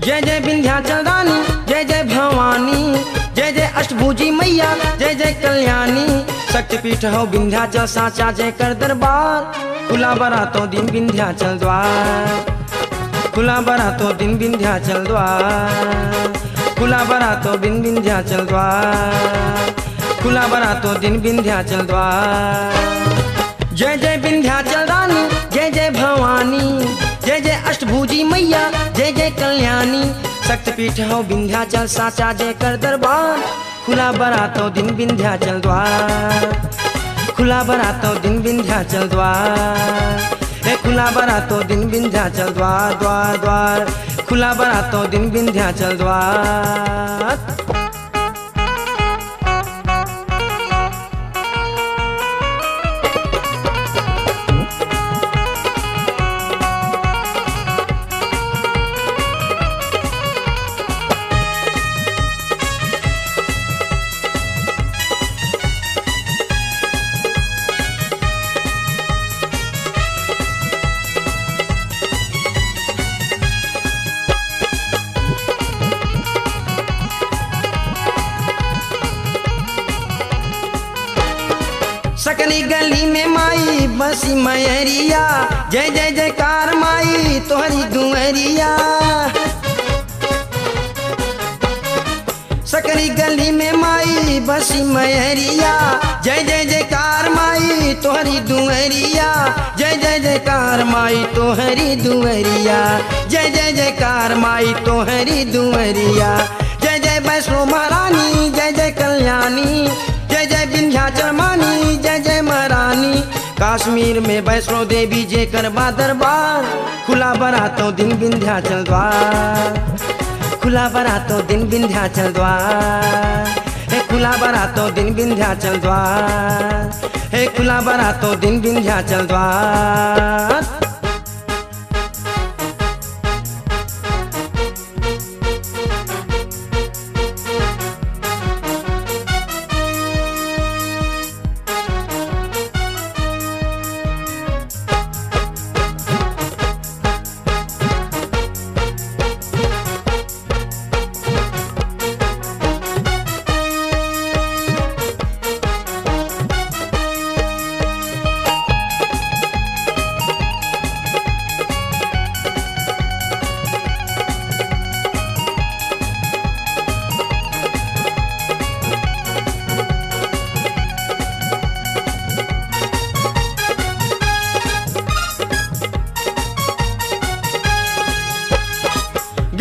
जय जय विंध्याचल रानी, जय जय भवानी, जय जय अष्टभुजी मैया, जय जय कल्याणी। शक्तिपीठ हो विंध्याचल साचा जय कर दरबार, खुला बरातों दिन विंध्याचल द्वार, खुला बरातों दिन विंध्याचल द्वार, खुला बरातों दिन विंध्याचल द्वार, खुला बरातों दिन विंध्याचल द्वार। जय जय विंध्याचल रानी, जय जय भवानी, जय जय अष्टभुजी मैया, जय जय कल्याणी। शक्तिपीठ हो विंध्याचल साचा जय कर दरबार, खुला बरातों दिन विंध्याचल द्वार, खुला बरातों दिन विंध्याचल द्वार, खुला बरातों दिन विंध्याचल द्वार द्वार द्वार, खुला बरातों दिन विंध्याचल द्वार। सकली गली में माई बसी मैरिया, जय जय जयकार माई तोहरी दुअरिया। सकली गली में माई बसी मैरिया, जय जय जयकार माई तोहरी दुअरिया, जय जय जयकार माई तोहरी दुअरिया, जय जय जयकार माई तोहरी दुअरिया। जय जय वैष्णो महारानी, जय जय कल्याणी, जय जय विंध्याचल मानी, जय जय महारानी। कश्मीर में वैष्णो देवी जे करबा दरबार, खुला बरातों दिन विंध्याचल द्वार, खुला बरातों दिन विंध्याचल द्वार, खुला बरातों दिन विंध्याचल द्वार, खुला बरातों दिन विंध्याचल द्वार।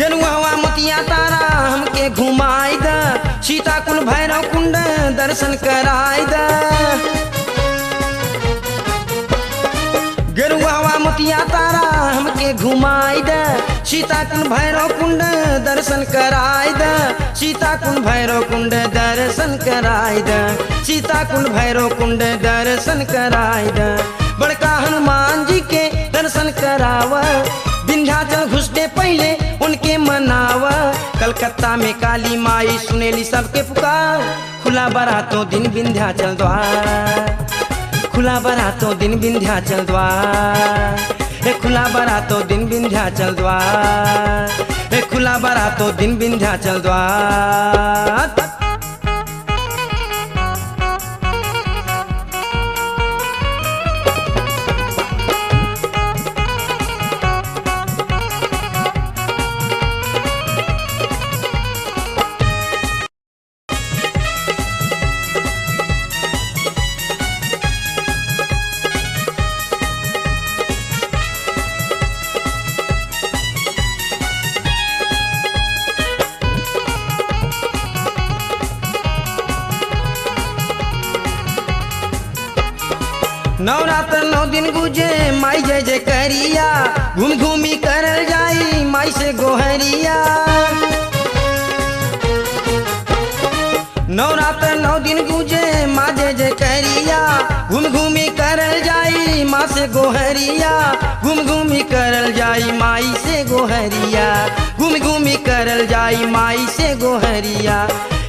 गेरुआ मोतिया तारा हमके घुमाई द, सीता कुंड भैरव कुंड दर्शन कराई द। गेरुआ मोतिया तारा हमके घुमाई द, सीता कुंड भैरव कुंड दर्शन कराई द, सीता कुंड भैरव कुंड दर्शन कराई द, सीता कुंड भैरव कुंड दर्शन कराई द। बड़का हनुमान जी के दर्शन करावा, विंध्याचल घुसने पहले उनके मनावा। कलकत्ता में काली माई सुनेली सबके पुकार, खुला बरातों दिन विंध्याचल द्वार, खुला बरातों दिन विंध्याचल द्वार, खुला बरातों दिन विंध्याचल द्वार, खुला बरातों दिन विंध्याचल द्वार। नवरात्र 9 दिन गुजे माई जय जय करिया, घूम घूमी करल जाई माई से गोहरिया। नवरात्र 9 दिन गुजे माँ जय जय करिया, घूम घूमी करल जाई माँ से गोहरिया, घूम घूमी करल जाई माई से गोहरिया, घूम घूमी करल जाई माई से गोहरिया।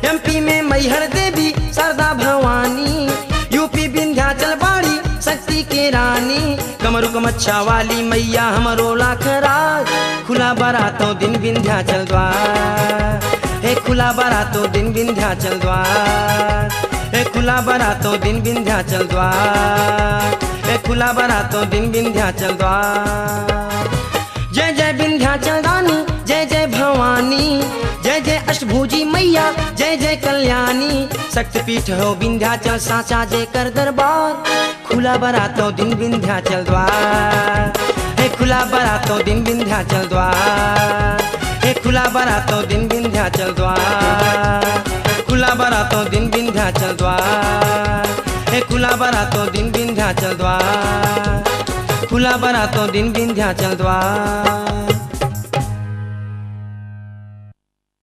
एमपी में मैहर देवी शारदा भवानी, यूपी विंध्याचल बाड़ी शक्ति के रानी, कमरू कमच्छा वाली मैया हमरो लाख राज। खुला बरातों दिन विंध्याचल द्वार, हे खुला बरातों दिन विंध्याचल द्वार, हे खुला बरातों दिन विंध्याचल द्वार, हे खुला बरातों दिन विंध्याचल द्वार। जय जय विंध्याचल रानी, जय जय भवानी, जय जय अष्टभुजी मैया, जय जय कल्याणी। शक्तिपीठ हो विंध्याचल साचा जय कर दरबार। खुला बरातों दिन विंध्याचल द्वार, हे खुला बरातों दिन विंध्याचल द्वार, हे खुला बरातों दिन विंध्याचल द्वार, खुला बरातों दिन विंध्याचल द्वार, हे खुला बरातों दिन विंध्याचल द्वार, खुला बरातों दिन विंध्याचल द्वार।